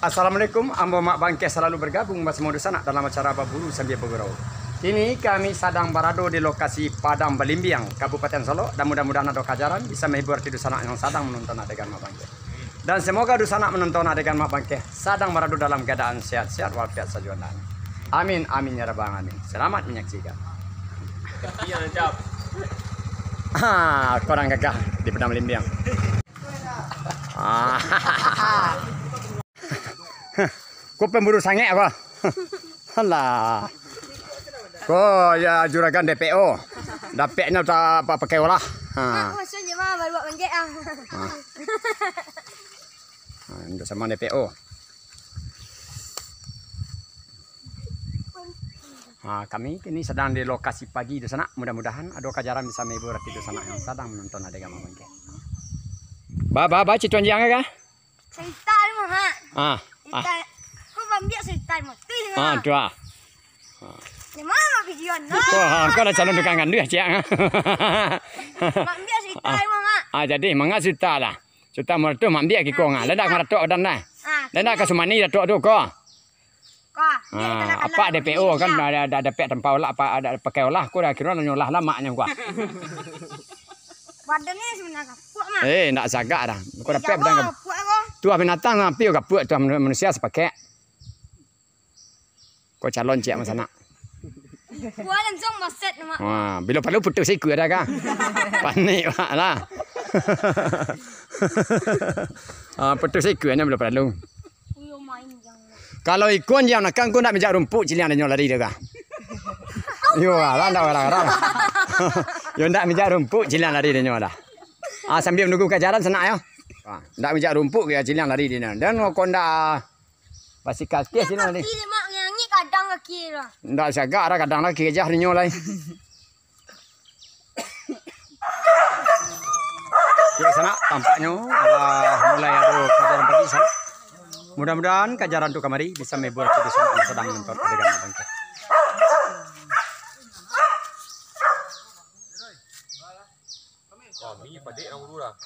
Assalamualaikum, ambo mak bangke selalu bergabung bersama Dusanak dalam acara berburu sambil bergurau. Kini kami sedang berada di lokasi Padang Belimbiang, Kabupaten Solo, dan mudah-mudahan ada kajaran bisa menghibur hati Dusanak yang sedang menonton adegan mak bangke. Dan semoga Dusanak menonton adegan mak bangke sedang berada dalam keadaan sehat-sehat walafiat sajuan. Amin, amin ya rabbal alamin. Selamat menyaksikan. Korang gagah di Padang Belimbiang. Kau pemburu sange apa? Alah. Kau ya juragan DPO. Dapatnya tak apa pakai olah. Maksudnya mah baru buat manjat ah. Untuk sama DPO. Kami kini sedang di lokasi pagi di sana. Mudah-mudahan ada kajaran bisa menghibur hati di sana yang sedang menonton adegan mamangke. Ba cituan jang kah? Cerita mah. Cerita. Kau bambiak cerita mah. Tu Dua. Ni mana video no? Kau ada calon tukang gandu ya, Cik. Bambiak cerita mah. Jadi mangga cerita lah. Cerita mertu mambia ki kau ngah. Ledak ngaratok dan nah. Ledak ke Sumani datuk tu kau. Apa DPO kan ada dapat tempau lah apa ada pakai olah aku dah kira nyolah lamaknya gua. Badannya sebenarnya puak mah. Nak sagak dah. Kau dapat bedang. Tu binatang api juga puak tu manusia sepakai. Kau calon cik macam mana? Puak langsung maset mah. Bila perlu putus ikut dah kan. Panik lah. Putus ikutnya bila perlu. Kalau ikut yang nak kan kau nak bijak rumput cilian dia lari dah. Yo lah dah. Yo nak bijak rumput cilian lari dia dah. Sambil menunggu kajaran senak ya. Nak bijak rumput ke cilian lari dia. Dan kau ndak pasti kaki sini ni. Kaki mak nyanyi kadang kaki lah. Ndak sagak dah kadang lagi kejar dia lai. Ya sana tampaknya mulai ada kajaran pagi sana. Mudah-mudahan kajaran tu kamari bisa menghibur hati Dusanak yang sedang menonton adegan abangke. Kami padik orang dulu lah.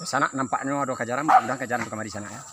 Sana nampaknya ada kajaran, mudah-mudahan kajaran tu kamari sana ya.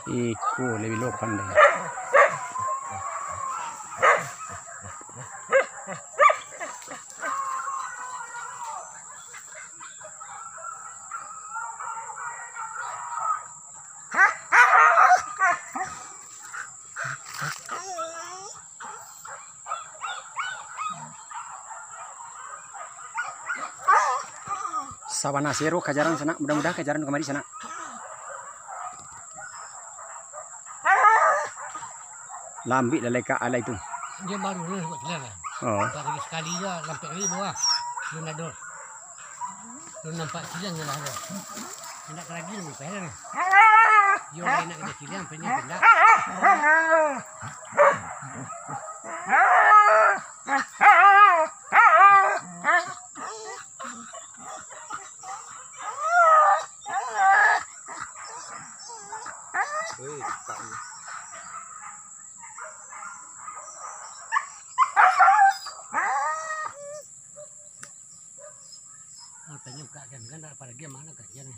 Iku lebih lo pandai. Sawana seru kajaran sana, mudah-mudahan kajaran kemari sana. Lambi lalai ka alai tu. Dia baru ni buat jalan lah. Tak lagi sekali je lampak lagi bawah. Belum ada. Belum nampak silang je lah ada. Nak lagi lebih payah ni. Dia orang nak kena silang, penyak pendak. Tanya buka kan tak pada dia mana kajian ni.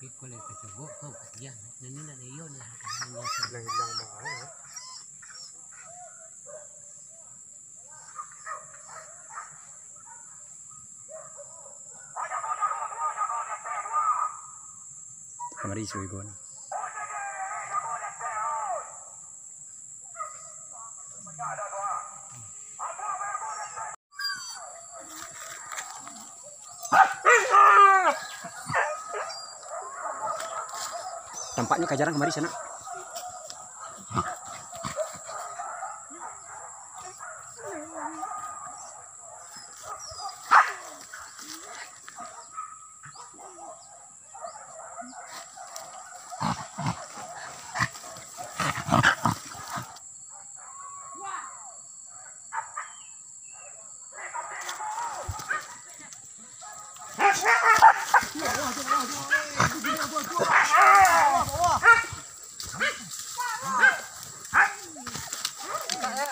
Pikul le kecebok kau kajian. Nini nak ion lah. Hilang mahal. Kamari suigon. Tampaknya Kak Jarang kemari sana.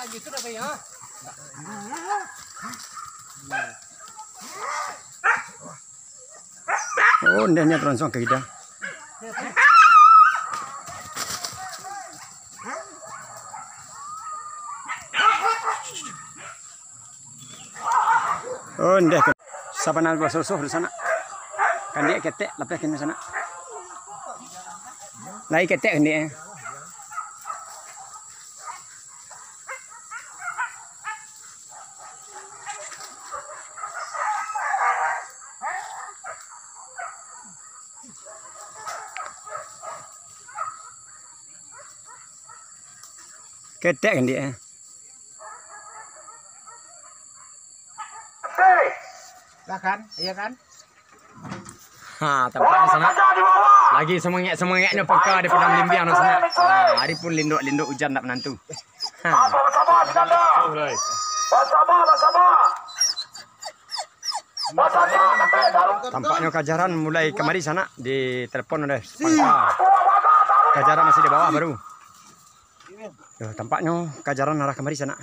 Gitu dah saya. Oh, ndahnya teronsong ke kita. Oh, ndah. Siapa nak bersusuh di sana? Kan dia ketek, lapis kena sana. Lagi ketek kan dia. Ketek kan dia. Lah kan? Iya kan? Ha, tampaknya sana. Lagi semangatnya peka di Padang Belimbing sana. Hari pun linduk hujan tak menantu. Tampaknya Kak Jarang mulai kemari sana di telepon oleh pangkal. Kak Jarang masih di bawah baru. Tampaknya Kak Jarang arah kemari sana.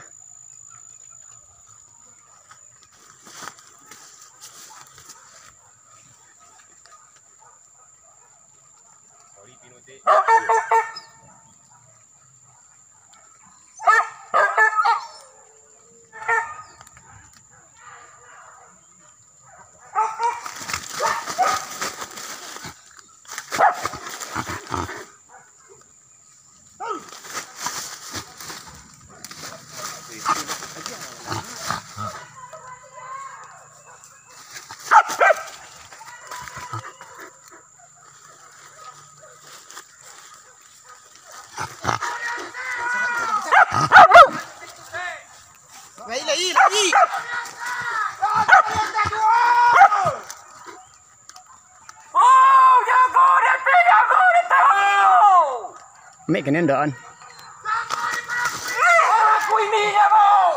Lagi. Mek kenen daan. Aku ini ya mau.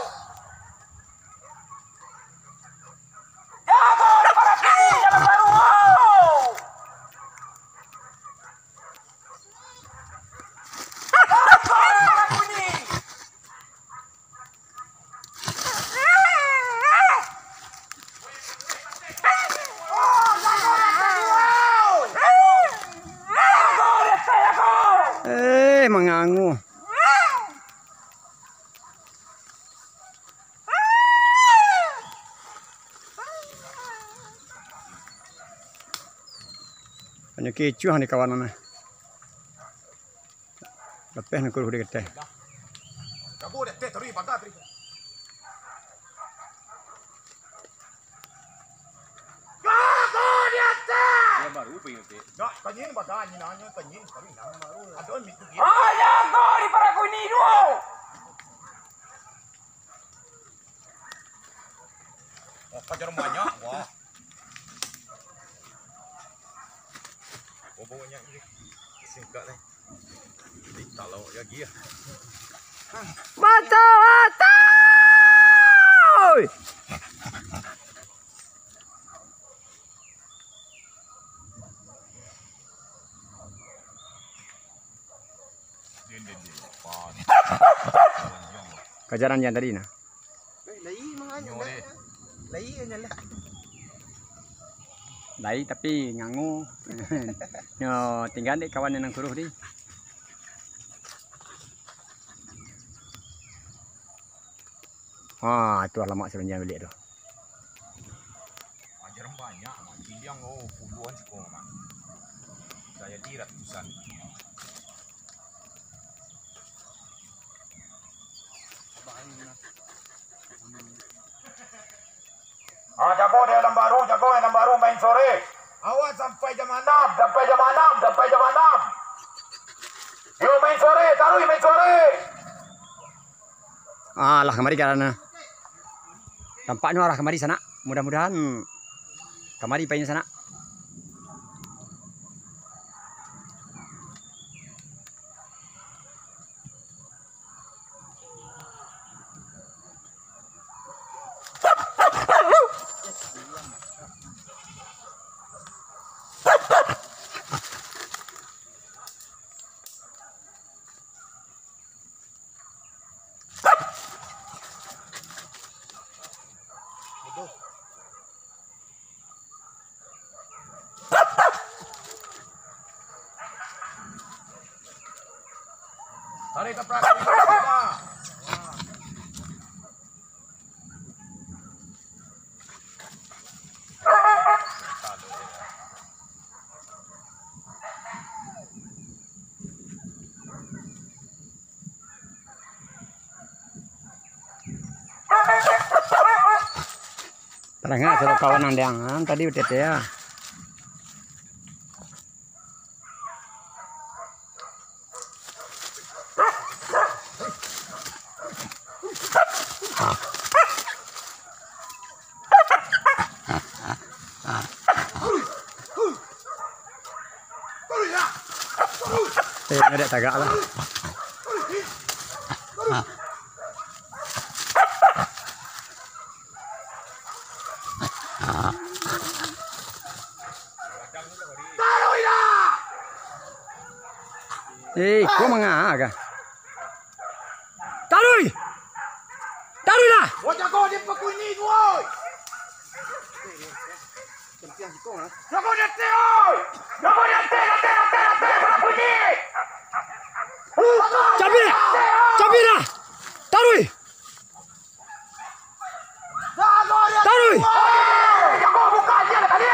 Jago para kini jangan baru. Aku ini. Mengangu. Hanya kecuah ni kawan mana. Lepas nak kuruh dia kata. Kamu dah teri bagat teri. Jago di atas. Dia baru pengen tu. Dak kanyin bagat ni nanya kanyin kami nama baru. Adon mitu dia. Jago di para kuni dulu. Oh, kajar banyak. Wah. Bobongnya ini singkat ni. Kalau ya dia. Mata. Kajaran yang tadi nah. Lai manganya. Lai nyala. Lai tapi ngangu. Nyo tinggal dek kawan yang kuruh di. Itu alamak sebenarnya bilik tu. Ajar banyak, bilang puluhan sekolah. Saya di ratusan. Jago dia yang baru main sore. Awas sampai jam 6, sampai jam 6. Yo main sore, taruh main sore. Lah kemari karena tampaknya arah kemari sana. Mudah-mudahan kemari paynya sana. Tarik ke belakang. Terang aja kalau kawan andeangan tadi udah ya. Ada tagak lah. Kau mengaga. Taruh! Taruh lah! Wajah kau di pekuni woi. Jago nete oi. Jago nete pekuni. Cabir! Cabir lah! Taruh! Taruh! Jago buka dia tadi.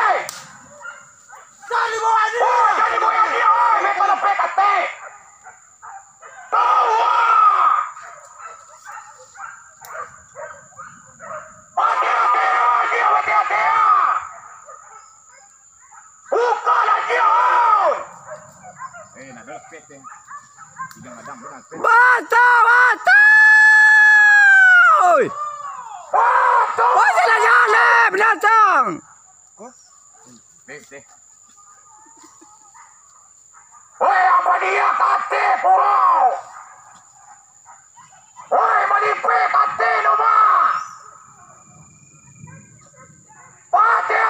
Tadi bawa dia. Tadi bawa dia. Mereka nak pekat. Bata! Bata! Oi! Oi, sila jalan binatang! Oi, apa dia kate purau? Oi, manipe kate noma. Ate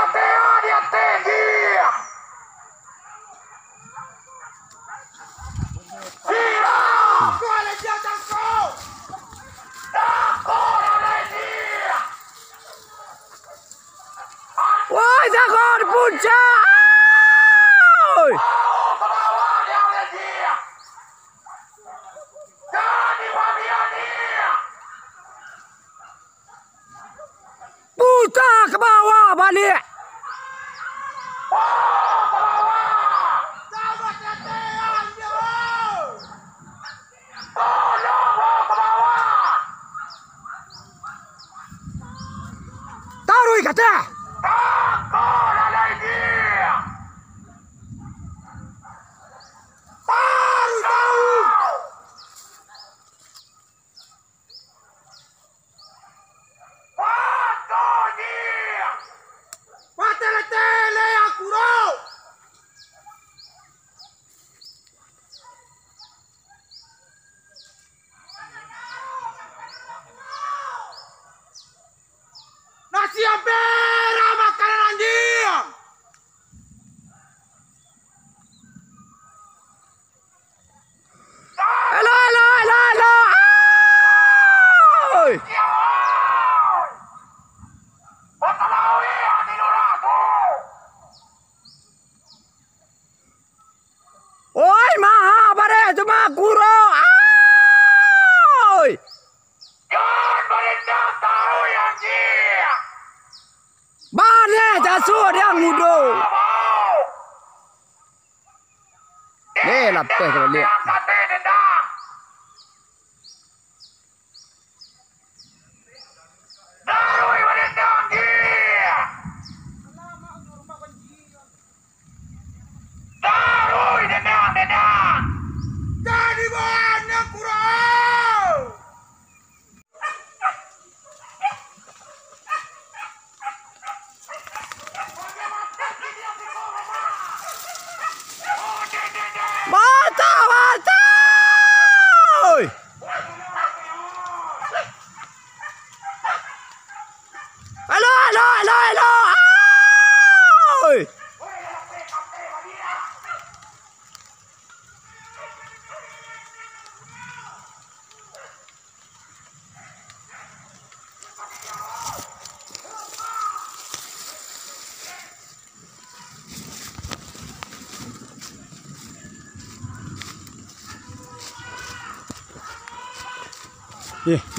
dia tinggi. Dia, kau ada dia tangkau. Kau ada dia. Woi, jago di puncak! Oi! Putar ke bawah balik! Taruh kata! Nasi ampera makanan anjing. Hello, hello, hello, hello! Oi! Patalawi hati nuraku. Oi, maha bare cuma kuro! Oi! Jangan berendam tahu anjing. Bane jasuh dia ngudo. Lapeh kalau lihat. Kate dendam. Taruh berendam dia. Taruh dendam.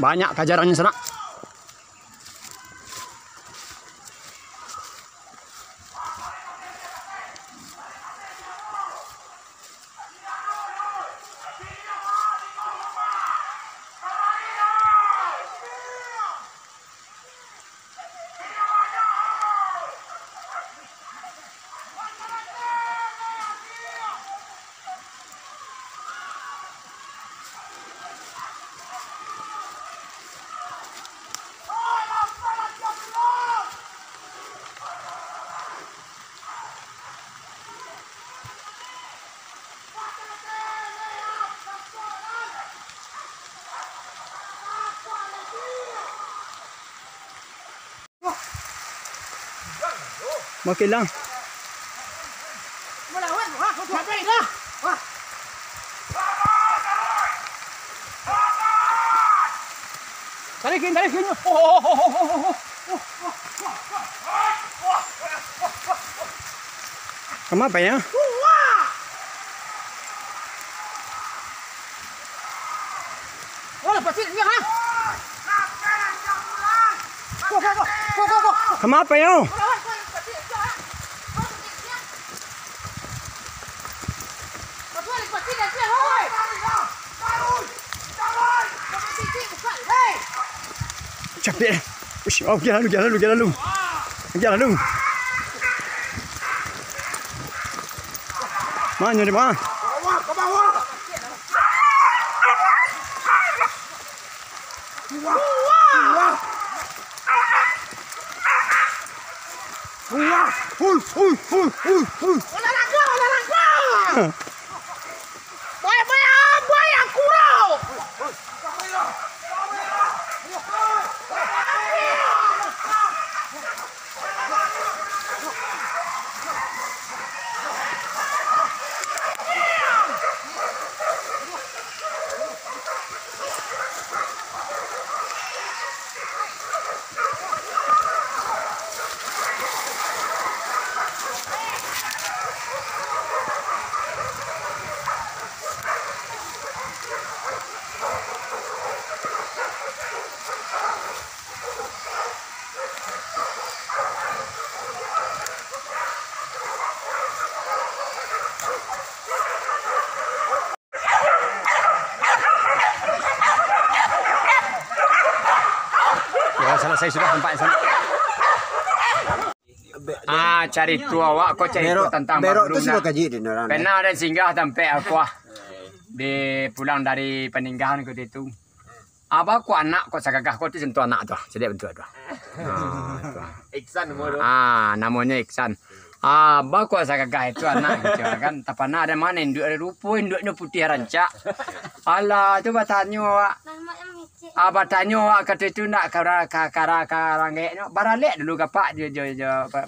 Banyak kajarannya sana. Makin lang. Talikin. Kenapa ya? Kenapa ya? Capek. Oh, jalan lu. Mana di mana? Ke bawah. Selesai sudah tempatnya sana. Cari tua awak kau cari tu tentang Berok tu Babluna. semua kaji di orang. Pernah ada singgah sampai aku di pulang dari peninggalan kau itu. Apa aku anak kau sagagah kau tu sentuh anak tu. Jadi bentuk tu. Iksan mo. Namanya Iksan. Abah kau sagagah itu anak gitu kan. Tapi ada mana induk ada rupa induknya putih rancak. Alah coba tanya awak. Abah tanya awak kata itu nak karangek no baralek dulu kapak je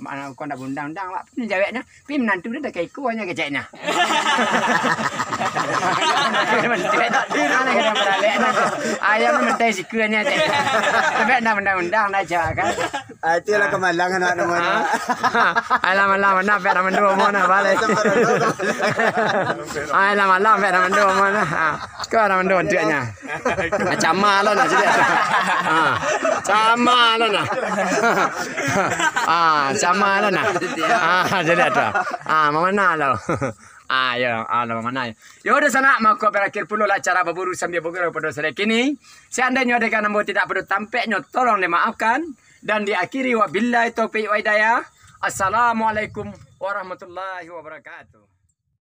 mana kau nak undang-undang awak pun jawabnya pi menantu dia dah keiko hanya keceknya. Mana kena baralek nak ayam mentai sikanya je. Tapi nak undang-undang nak jawab kan. Itulah kemalangan anak nama. Alam nak pera mendua mana balik. Alam pera mendua mana. Kau orang mendua tuanya. Macam mana lah jadi. Sama lah nah. Sama lah nah. Jadi ada. Mana lah. Ya, mana. Ya udah sana maka berakhir pula acara berburu sambil bergerak pada sore kini. Seandainya ada yang tidak perlu tampaknya tolong dimaafkan dan diakhiri wabillahi taufiq wa hidayah. Assalamualaikum warahmatullahi wabarakatuh.